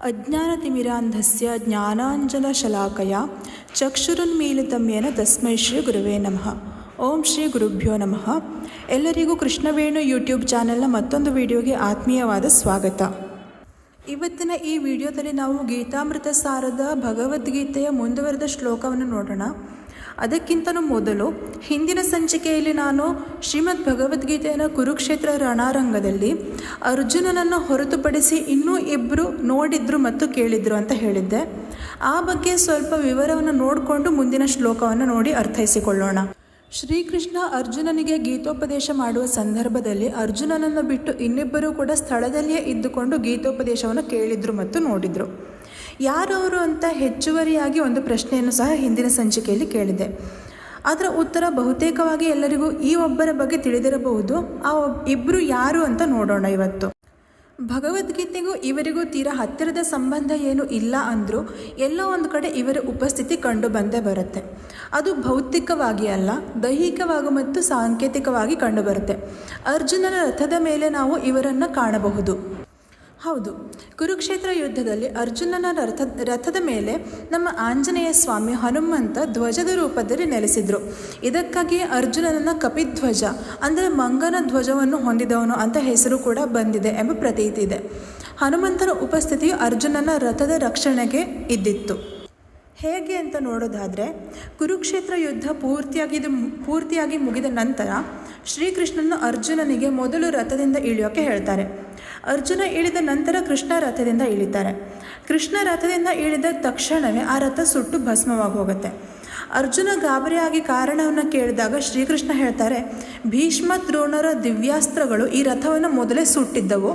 ಅಜ್ಞಾನತಿಮಿರಾಂಧಸ್ಯ ಜ್ಞಾನಾಂಜನಶಲಾಕಯ ಚಕ್ಷುರುನ್ಮೀಲಿತಂ ಯೇನ ತಸ್ಮೈ ಶ್ರೀ ಗುರುವೇ ನಮಃ. ಓಂ ಶ್ರೀ ಗುರುಭ್ಯೋ ನಮಃ. ಎಲ್ಲರಿಗೂ ಕೃಷ್ಣವೇಣು ಯೂಟ್ಯೂಬ್ ಚಾನೆಲ್ನ ಮತ್ತೊಂದು ವಿಡಿಯೋಗೆ ಆತ್ಮೀಯವಾದ ಸ್ವಾಗತ. ಇವತ್ತಿನ ಈ ವಿಡಿಯೋದಲ್ಲಿ ನಾವು ಗೀತಾಮೃತ ಸಾರದ ಭಗವದ್ಗೀತೆಯ ಮುಂದುವರೆದ ಶ್ಲೋಕವನ್ನು ನೋಡೋಣ. ಅದಕ್ಕಿಂತಲೂ ಮೊದಲು ಹಿಂದಿನ ಸಂಚಿಕೆಯಲ್ಲಿ ನಾನು ಶ್ರೀಮದ್ ಭಗವದ್ಗೀತೆಯನ್ನು ಕುರುಕ್ಷೇತ್ರ ರಣರಂಗದಲ್ಲಿ ಅರ್ಜುನನನ್ನು ಹೊರತುಪಡಿಸಿ ಇನ್ನೂ ಇಬ್ಬರು ನೋಡಿದ್ರು ಮತ್ತು ಕೇಳಿದ್ರು ಅಂತ ಹೇಳಿದ್ದೆ. ಆ ಬಗ್ಗೆ ಸ್ವಲ್ಪ ವಿವರವನ್ನು ನೋಡಿಕೊಂಡು ಮುಂದಿನ ಶ್ಲೋಕವನ್ನು ನೋಡಿ ಅರ್ಥೈಸಿಕೊಳ್ಳೋಣ. ಶ್ರೀಕೃಷ್ಣ ಅರ್ಜುನನಿಗೆ ಗೀತೋಪದೇಶ ಮಾಡುವ ಸಂದರ್ಭದಲ್ಲಿ ಅರ್ಜುನನನ್ನು ಬಿಟ್ಟು ಇನ್ನಿಬ್ಬರು ಕೂಡ ಸ್ಥಳದಲ್ಲಿಯೇ ಇದ್ದುಕೊಂಡು ಗೀತೋಪದೇಶವನ್ನು ಕೇಳಿದ್ರು ಮತ್ತು ನೋಡಿದರು. ಯಾರವರು ಅಂತ ಹೆಚ್ಚುವರಿಯಾಗಿ ಒಂದು ಪ್ರಶ್ನೆಯನ್ನು ಸಹ ಹಿಂದಿನ ಸಂಚಿಕೆಯಲ್ಲಿ ಕೇಳಿದೆ. ಅದರ ಉತ್ತರ ಬಹುತೇಕವಾಗಿ ಎಲ್ಲರಿಗೂ ಈ ಒಬ್ಬರ ಬಗ್ಗೆ ತಿಳಿದಿರಬಹುದು. ಆ ಇಬ್ಬರು ಯಾರು ಅಂತ ನೋಡೋಣ ಇವತ್ತು. ಭಗವದ್ಗೀತೆಗೂ ಇವರಿಗೂ ತೀರಾ ಹತ್ತಿರದ ಸಂಬಂಧ ಏನು ಇಲ್ಲ ಅಂದರೂ ಎಲ್ಲೋ ಒಂದು ಕಡೆ ಇವರ ಉಪಸ್ಥಿತಿ ಕಂಡು ಬಂದೇ ಬರುತ್ತೆ. ಅದು ಭೌತಿಕವಾಗಿ ಅಲ್ಲ, ದೈಹಿಕವಾಗಿ ಮತ್ತು ಸಾಂಕೇತಿಕವಾಗಿ ಕಂಡುಬರುತ್ತೆ. ಅರ್ಜುನನ ರಥದ ಮೇಲೆ ನಾವು ಇವರನ್ನು ಕಾಣಬಹುದು. ಹೌದು, ಕುರುಕ್ಷೇತ್ರ ಯುದ್ಧದಲ್ಲಿ ಅರ್ಜುನನ ರಥದ ಮೇಲೆ ನಮ್ಮ ಆಂಜನೇಯ ಸ್ವಾಮಿ ಹನುಮಂತ ಧ್ವಜದ ರೂಪದಲ್ಲಿ ನೆಲೆಸಿದ್ರು. ಇದಕ್ಕಾಗಿ ಅರ್ಜುನನನ್ನು ಕಪಿಧ್ವಜ ಅಂದರೆ ಮಂಗನ ಧ್ವಜವನ್ನು ಹೊಂದಿದವನು ಅಂತ ಹೆಸರು ಕೂಡ ಬಂದಿದೆ ಎಂಬ ಪ್ರತೀತಿ ಇದೆ. ಹನುಮಂತನ ಉಪಸ್ಥಿತಿಯು ಅರ್ಜುನನ ರಥದ ರಕ್ಷಣೆಗೆ ಇದ್ದಿತ್ತು. ಹೇಗೆ ಅಂತ ನೋಡೋದಾದರೆ, ಕುರುಕ್ಷೇತ್ರ ಯುದ್ಧ ಪೂರ್ತಿಯಾಗಿ ಮುಗಿದ ನಂತರ ಶ್ರೀಕೃಷ್ಣನು ಅರ್ಜುನನಿಗೆ ಮೊದಲು ರಥದಿಂದ ಇಳಿಯೋಕ್ಕೆ ಹೇಳ್ತಾರೆ. ಅರ್ಜುನ ಇಳಿದ ನಂತರ ಕೃಷ್ಣ ರಥದಿಂದ ಇಳಿತಾರೆ. ಕೃಷ್ಣ ರಥದಿಂದ ಇಳಿದ ತಕ್ಷಣವೇ ಆ ರಥ ಸುಟ್ಟು ಭಸ್ಮವಾಗಿ ಹೋಗುತ್ತೆ. ಅರ್ಜುನ ಗಾಬರಿಯಾಗಿ ಕಾರಣವನ್ನು ಕೇಳಿದಾಗ ಶ್ರೀಕೃಷ್ಣ ಹೇಳ್ತಾರೆ, ಭೀಷ್ಮ ದ್ರೋಣರ ದಿವ್ಯಾಸ್ತ್ರಗಳು ಈ ರಥವನ್ನು ಮೊದಲೇ ಸುಟ್ಟಿದ್ದವು,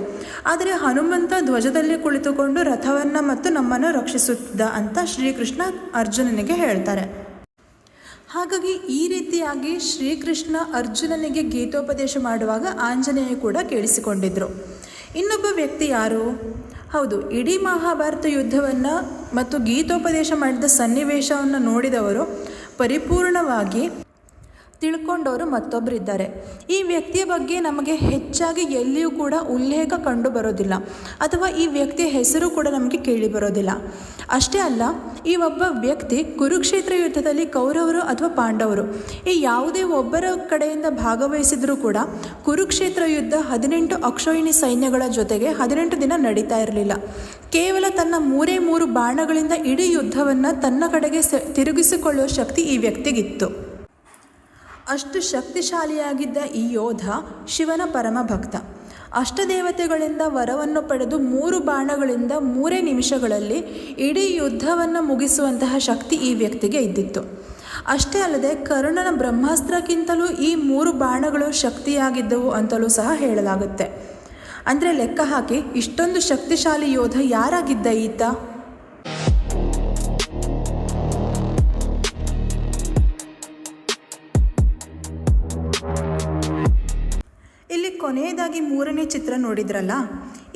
ಆದರೆ ಹನುಮಂತ ಧ್ವಜದಲ್ಲಿ ಕುಳಿತುಕೊಂಡು ರಥವನ್ನು ಮತ್ತು ನಮ್ಮನ್ನು ರಕ್ಷಿಸುತ್ತಿದ್ದ ಅಂತ ಶ್ರೀಕೃಷ್ಣ ಅರ್ಜುನನಿಗೆ ಹೇಳ್ತಾರೆ. ಹಾಗಾಗಿ ಈ ರೀತಿಯಾಗಿ ಶ್ರೀಕೃಷ್ಣ ಅರ್ಜುನನಿಗೆ ಗೀತೋಪದೇಶ ಮಾಡುವಾಗ ಆಂಜನೇಯ ಕೂಡ ಕೇಳಿಸಿಕೊಂಡಿದ್ರು. ಇನ್ನೊಬ್ಬ ವ್ಯಕ್ತಿ ಯಾರು? ಹೌದು, ಇಡೀ ಮಹಾಭಾರತ ಯುದ್ಧವನ್ನು ಮತ್ತು ಗೀತೋಪದೇಶ ಮಾಡಿದ ಸನ್ನಿವೇಶವನ್ನು ನೋಡಿದವರು, ಪರಿಪೂರ್ಣವಾಗಿ ತಿಳ್ಕೊಂಡವರು ಮತ್ತೊಬ್ಬರು ಇದ್ದಾರೆ. ಈ ವ್ಯಕ್ತಿಯ ಬಗ್ಗೆ ನಮಗೆ ಹೆಚ್ಚಾಗಿ ಎಲ್ಲಿಯೂ ಕೂಡ ಉಲ್ಲೇಖ ಕಂಡು ಬರೋದಿಲ್ಲ, ಅಥವಾ ಈ ವ್ಯಕ್ತಿಯ ಹೆಸರು ಕೂಡ ನಮಗೆ ಕೇಳಿ ಬರೋದಿಲ್ಲ. ಅಷ್ಟೇ ಅಲ್ಲ, ಈ ಒಬ್ಬ ವ್ಯಕ್ತಿ ಕುರುಕ್ಷೇತ್ರ ಯುದ್ಧದಲ್ಲಿ ಕೌರವರು ಅಥವಾ ಪಾಂಡವರು ಈ ಯಾವುದೇ ಒಬ್ಬರ ಕಡೆಯಿಂದ ಭಾಗವಹಿಸಿದರೂ ಕೂಡ ಕುರುಕ್ಷೇತ್ರ ಯುದ್ಧ 18 ಅಕ್ಷೋಹಿಣಿ ಸೈನ್ಯಗಳ ಜೊತೆಗೆ 18 ದಿನ ನಡೀತಾ ಇರಲಿಲ್ಲ. ಕೇವಲ ತನ್ನ 3 ಬಾಣಗಳಿಂದ ಇಡೀ ಯುದ್ಧವನ್ನು ತನ್ನ ಕಡೆಗೆ ತಿರುಗಿಸಿಕೊಳ್ಳುವ ಶಕ್ತಿ ಈ ವ್ಯಕ್ತಿಗಿತ್ತು. ಅಷ್ಟು ಶಕ್ತಿಶಾಲಿಯಾಗಿದ್ದ ಈ ಯೋಧ ಶಿವನ ಪರಮ ಭಕ್ತ. ಅಷ್ಟದೇವತೆಗಳಿಂದ ವರವನ್ನು ಪಡೆದು 3 ಬಾಣಗಳಿಂದ 3 ನಿಮಿಷಗಳಲ್ಲಿ ಇಡೀ ಯುದ್ಧವನ್ನು ಮುಗಿಸುವಂತಹ ಶಕ್ತಿ ಈ ವ್ಯಕ್ತಿಗೆ ಇದ್ದಿತ್ತು. ಅಷ್ಟೇ ಅಲ್ಲದೆ ಕರ್ಣನ ಬ್ರಹ್ಮಾಸ್ತ್ರಕ್ಕಿಂತಲೂ ಈ 3 ಬಾಣಗಳು ಶಕ್ತಿಯಾಗಿದ್ದವು ಅಂತಲೂ ಸಹ ಹೇಳಲಾಗುತ್ತೆ. ಅಂದರೆ ಲೆಕ್ಕ ಹಾಕಿ, ಇಷ್ಟೊಂದು ಶಕ್ತಿಶಾಲಿ ಯೋಧ ಯಾರಾಗಿದ್ದ ಈತ? ಇಲ್ಲಿ ಕೊನೆಯದಾಗಿ 3ನೇ ಚಿತ್ರ ನೋಡಿದ್ರಲ್ಲ,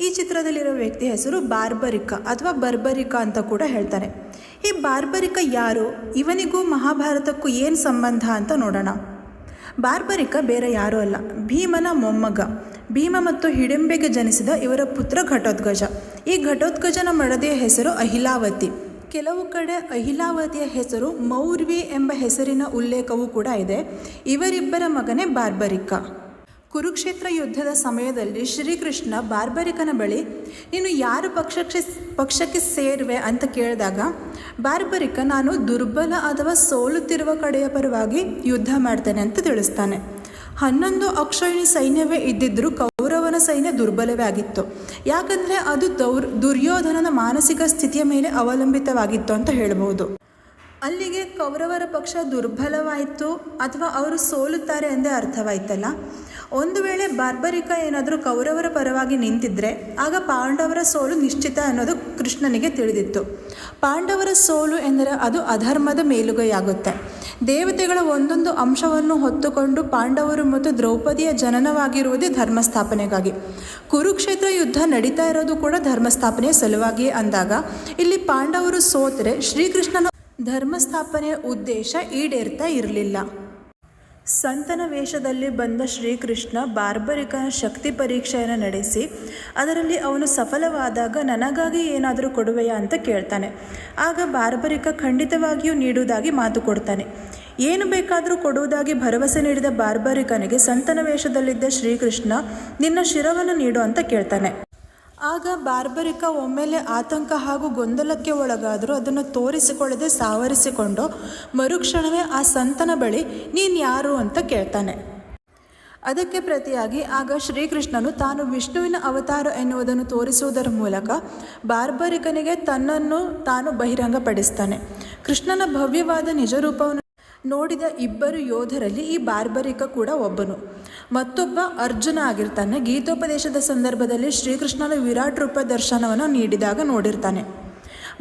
ಈ ಚಿತ್ರದಲ್ಲಿರೋ ವ್ಯಕ್ತಿ ಹೆಸರು ಬಾರ್ಬರಿಕ ಅಥವಾ ಬರ್ಬರಿಕ ಅಂತ ಕೂಡ ಹೇಳ್ತಾರೆ. ಈ ಬಾರ್ಬರಿಕ ಯಾರು? ಇವನಿಗೂ ಮಹಾಭಾರತಕ್ಕೂ ಏನು ಸಂಬಂಧ ಅಂತ ನೋಡೋಣ. ಬಾರ್ಬರಿಕ ಬೇರೆ ಯಾರೂ ಅಲ್ಲ, ಭೀಮನ ಮೊಮ್ಮಗ. ಭೀಮ ಮತ್ತು ಹಿಡಿಂಬೆಗೆ ಜನಿಸಿದ ಇವರ ಪುತ್ರ ಘಟೋತ್ಕಚ. ಈ ಘಟೋತ್ಕಚನ ಮಡದಿಯ ಹೆಸರು ಅಹಿಲಾವತಿ. ಕೆಲವು ಕಡೆ ಅಹಿಲಾವತಿಯ ಹೆಸರು ಮೌರ್ವಿ ಎಂಬ ಹೆಸರಿನ ಉಲ್ಲೇಖವೂ ಕೂಡ ಇದೆ. ಇವರಿಬ್ಬರ ಮಗನೇ ಬಾರ್ಬರಿಕ. ಕುರುಕ್ಷೇತ್ರ ಯುದ್ಧದ ಸಮಯದಲ್ಲಿ ಶ್ರೀಕೃಷ್ಣ ಬಾರ್ಬರಿಕನ ಬಳಿ, ನೀನು ಯಾರು ಪಕ್ಷಕ್ಕೆ ಸೇರುವೆ ಅಂತ ಕೇಳಿದಾಗ ಬಾರ್ಬರಿಕ, ನಾನು ದುರ್ಬಲ ಅಥವಾ ಸೋಲುತ್ತಿರುವ ಕಡೆಯ ಪರವಾಗಿ ಯುದ್ಧ ಮಾಡ್ತೇನೆ ಅಂತ ತಿಳಿಸ್ತಾನೆ. 11 ಅಕ್ಷೋಹಿಣಿ ಸೈನ್ಯವೇ ಇದ್ದಿದ್ದರೂ ಕೌರವನ ಸೈನ್ಯ ದುರ್ಬಲವೇ ಆಗಿತ್ತು. ಯಾಕಂದರೆ ಅದು ದುರ್ಯೋಧನನ ಮಾನಸಿಕ ಸ್ಥಿತಿಯ ಮೇಲೆ ಅವಲಂಬಿತವಾಗಿತ್ತು ಅಂತ ಹೇಳ್ಬೋದು. ಅಲ್ಲಿಗೆ ಕೌರವರ ಪಕ್ಷ ದುರ್ಬಲವಾಯಿತು ಅಥವಾ ಅವರು ಸೋಲುತ್ತಾರೆ ಎಂದೇ ಅರ್ಥವಾಯ್ತಲ್ಲ. ಒಂದು ವೇಳೆ ಬಾರ್ಬರಿಕ ಏನಾದರೂ ಕೌರವರ ಪರವಾಗಿ ನಿಂತಿದ್ದರೆ ಆಗ ಪಾಂಡವರ ಸೋಲು ನಿಶ್ಚಿತ ಅನ್ನೋದು ಕೃಷ್ಣನಿಗೆ ತಿಳಿದಿತ್ತು. ಪಾಂಡವರ ಸೋಲು ಎಂದರೆ ಅದು ಅಧರ್ಮದ ಮೇಲುಗೈಯಾಗುತ್ತೆ. ದೇವತೆಗಳ ಒಂದೊಂದು ಅಂಶವನ್ನು ಹೊತ್ತುಕೊಂಡು ಪಾಂಡವರು ಮತ್ತು ದ್ರೌಪದಿಯ ಜನನವಾಗಿರುವುದೇ ಧರ್ಮಸ್ಥಾಪನೆಗಾಗಿ. ಕುರುಕ್ಷೇತ್ರ ಯುದ್ಧ ನಡೀತಾ ಇರೋದು ಕೂಡ ಧರ್ಮಸ್ಥಾಪನೆಯ ಸಲುವಾಗಿಯೇ ಅಂದಾಗ ಇಲ್ಲಿ ಪಾಂಡವರು ಸೋತರೆ ಶ್ರೀಕೃಷ್ಣನ ಧರ್ಮಸ್ಥಾಪನೆಯ ಉದ್ದೇಶ ಈಡೇರ್ತಾ ಇರಲಿಲ್ಲ. ಸಂತನ ವೇಷದಲ್ಲಿ ಬಂದ ಶ್ರೀಕೃಷ್ಣ ಬಾರ್ಬರಿಕನ ಶಕ್ತಿ ಪರೀಕ್ಷೆಯನ್ನು ನಡೆಸಿ ಅದರಲ್ಲಿ ಅವನು ಸಫಲವಾದಾಗ ನನಗಾಗಿ ಏನಾದರೂ ಕೊಡುವೆಯಾ ಅಂತ ಕೇಳ್ತಾನೆ. ಆಗ ಬಾರ್ಬರಿಕ ಖಂಡಿತವಾಗಿಯೂ ನೀಡುವುದಾಗಿ ಮಾತು ಕೊಡ್ತಾನೆ. ಏನು ಬೇಕಾದರೂ ಕೊಡುವುದಾಗಿ ಭರವಸೆ ನೀಡಿದ ಬಾರ್ಬರಿಕನಿಗೆ ಸಂತನ ವೇಷದಲ್ಲಿದ್ದ ಶ್ರೀಕೃಷ್ಣ ನಿನ್ನ ಶಿರವನ್ನು ನೀಡು ಅಂತ ಕೇಳ್ತಾನೆ. ಆಗ ಬಾರ್ಬರಿಕ ಒಮ್ಮೆಲೆ ಆತಂಕ ಹಾಗೂ ಗೊಂದಲಕ್ಕೆ ಒಳಗಾದರೂ ಅದನ್ನು ತೋರಿಸಿಕೊಳ್ಳದೆ ಸಾವರಿಸಿಕೊಂಡು ಮರುಕ್ಷಣವೇ ಆ ಸಂತನ ಬಳಿ ನೀನು ಯಾರು ಅಂತ ಕೇಳ್ತಾನೆ. ಅದಕ್ಕೆ ಪ್ರತಿಯಾಗಿ ಆಗ ಶ್ರೀಕೃಷ್ಣನು ತಾನು ವಿಷ್ಣುವಿನ ಅವತಾರ ಎನ್ನುವುದನ್ನು ತೋರಿಸುವುದರ ಮೂಲಕ ಬಾರ್ಬರಿಕನಿಗೆ ತನ್ನನ್ನು ತಾನು ಬಹಿರಂಗಪಡಿಸ್ತಾನೆ. ಕೃಷ್ಣನ ಭವ್ಯವಾದ ನಿಜರೂಪವನ್ನು ನೋಡಿದ ಇಬ್ಬರು ಯೋಧರಲ್ಲಿ ಈ ಬಾರ್ಬರಿಕ ಕೂಡ ಒಬ್ಬನು. ಮತ್ತೊಬ್ಬ ಅರ್ಜುನ ಆಗಿರ್ತಾನೆ. ಗೀತೋಪದೇಶದ ಸಂದರ್ಭದಲ್ಲಿ ಶ್ರೀಕೃಷ್ಣನ ವಿರಾಟ್ ರೂಪ ದರ್ಶನವನ್ನು ನೀಡಿದಾಗ ನೋಡಿರ್ತಾನೆ.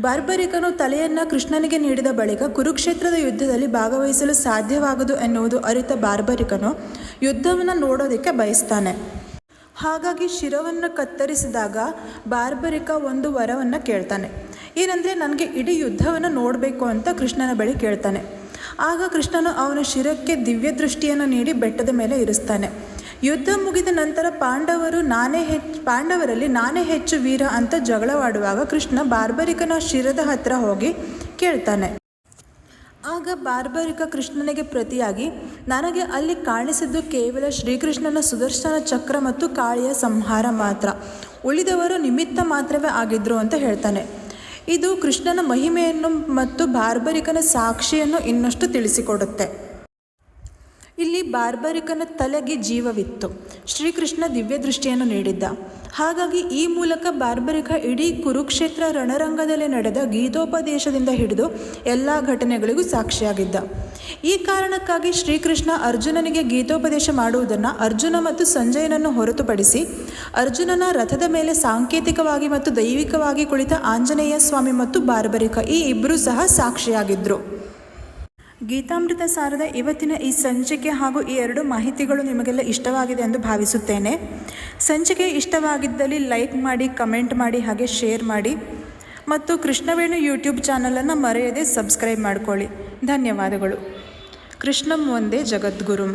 ಬಾರ್ಬರಿಕನು ತಲೆಯನ್ನು ಕೃಷ್ಣನಿಗೆ ನೀಡಿದ ಬಳಿಕ ಕುರುಕ್ಷೇತ್ರದ ಯುದ್ಧದಲ್ಲಿ ಭಾಗವಹಿಸಲು ಸಾಧ್ಯವಾಗದು ಎನ್ನುವುದು ಅರಿತ ಬಾರ್ಬರಿಕನು ಯುದ್ಧವನ್ನು ನೋಡೋದಕ್ಕೆ ಬಯಸ್ತಾನೆ. ಹಾಗಾಗಿ ಶಿರವನ್ನು ಕತ್ತರಿಸಿದಾಗ ಬಾರ್ಬರಿಕ ಒಂದು ವರವನ್ನು ಕೇಳ್ತಾನೆ. ಏನಂದರೆ ನನಗೆ ಇಡೀ ಯುದ್ಧವನ್ನು ನೋಡಬೇಕು ಅಂತ ಕೃಷ್ಣನ ಬಳಿ ಕೇಳ್ತಾನೆ. ಆಗ ಕೃಷ್ಣನು ಅವನ ಶಿರಕ್ಕೆ ದಿವ್ಯ ದೃಷ್ಟಿಯನ್ನು ನೀಡಿ ಬೆಟ್ಟದ ಮೇಲೆ ಇರಿಸ್ತಾನೆ. ಯುದ್ಧ ಮುಗಿದ ನಂತರ ಪಾಂಡವರಲ್ಲಿ ನಾನೇ ಹೆಚ್ಚು ವೀರ ಅಂತ ಜಗಳವಾಡುವಾಗ ಕೃಷ್ಣ ಬಾರ್ಬರಿಕನ ಶಿರದ ಹತ್ತಿರ ಹೋಗಿ ಕೇಳ್ತಾನೆ. ಆಗ ಬಾರ್ಬರಿಕ ಕೃಷ್ಣನಿಗೆ ಪ್ರತಿಯಾಗಿ ನನಗೆ ಅಲ್ಲಿ ಕಾಣಿಸಿದ್ದು ಕೇವಲ ಶ್ರೀಕೃಷ್ಣನ ಸುದರ್ಶನ ಚಕ್ರ ಮತ್ತು ಕಾಳಿಯ ಸಂಹಾರ ಮಾತ್ರ, ಉಳಿದವರು ನಿಮಿತ್ತ ಮಾತ್ರವೇ ಆಗಿದ್ರು ಅಂತ ಹೇಳ್ತಾನೆ. ಇದು ಕೃಷ್ಣನ ಮಹಿಮೆಯನ್ನು ಮತ್ತು ಬಾರ್ಬರಿಕನ ಸಾಕ್ಷಿಯನ್ನು ಇನ್ನಷ್ಟು ತಿಳಿಸಿಕೊಡುತ್ತೆ. ಇಲ್ಲಿ ಬಾರ್ಬರಿಕನ ತಲೆಗೆ ಜೀವವಿತ್ತು. ಶ್ರೀಕೃಷ್ಣ ದಿವ್ಯ ದೃಷ್ಟಿಯನ್ನು ನೀಡಿದ್ದ. ಹಾಗಾಗಿ ಈ ಮೂಲಕ ಬಾರ್ಬರಿಕ ಇಡೀ ಕುರುಕ್ಷೇತ್ರ ರಣರಂಗದಲ್ಲಿ ನಡೆದ ಗೀತೋಪದೇಶದಿಂದ ಹಿಡಿದು ಎಲ್ಲ ಘಟನೆಗಳಿಗೂ ಸಾಕ್ಷಿಯಾಗಿದ್ದ. ಈ ಕಾರಣಕ್ಕಾಗಿ ಶ್ರೀಕೃಷ್ಣ ಅರ್ಜುನನಿಗೆ ಗೀತೋಪದೇಶ ಮಾಡುವುದನ್ನು ಅರ್ಜುನ ಮತ್ತು ಸಂಜಯನನ್ನು ಹೊರತುಪಡಿಸಿ ಅರ್ಜುನನ ರಥದ ಮೇಲೆ ಸಾಂಕೇತಿಕವಾಗಿ ಮತ್ತು ದೈವಿಕವಾಗಿ ಕುಳಿತ ಆಂಜನೇಯ ಸ್ವಾಮಿ ಮತ್ತು ಬಾರ್ಬರಿಕ ಈ ಇಬ್ಬರೂ ಸಹ ಸಾಕ್ಷಿಯಾಗಿದ್ದರು. ಗೀತಾಮೃತ ಸಾರದ ಇವತ್ತಿನ ಈ ಸಂಚಿಕೆ ಹಾಗೂ ಈ ಎರಡು ಮಾಹಿತಿಗಳು ನಿಮಗೆಲ್ಲ ಇಷ್ಟವಾಗಿದೆ ಎಂದು ಭಾವಿಸುತ್ತೇನೆ. ಸಂಚಿಕೆ ಇಷ್ಟವಾಗಿದ್ದಲ್ಲಿ ಲೈಕ್ ಮಾಡಿ, ಕಮೆಂಟ್ ಮಾಡಿ, ಹಾಗೆ ಶೇರ್ ಮಾಡಿ ಮತ್ತು ಕೃಷ್ಣವೇಣು ಯೂಟ್ಯೂಬ್ ಚಾನಲನ್ನು ಮರೆಯದೆ ಸಬ್ಸ್ಕ್ರೈಬ್ ಮಾಡಿಕೊಳ್ಳಿ. ಧನ್ಯವಾದಗಳು. ಕೃಷ್ಣಂ ವಂದೇ ಜಗದ್ಗುರುಂ.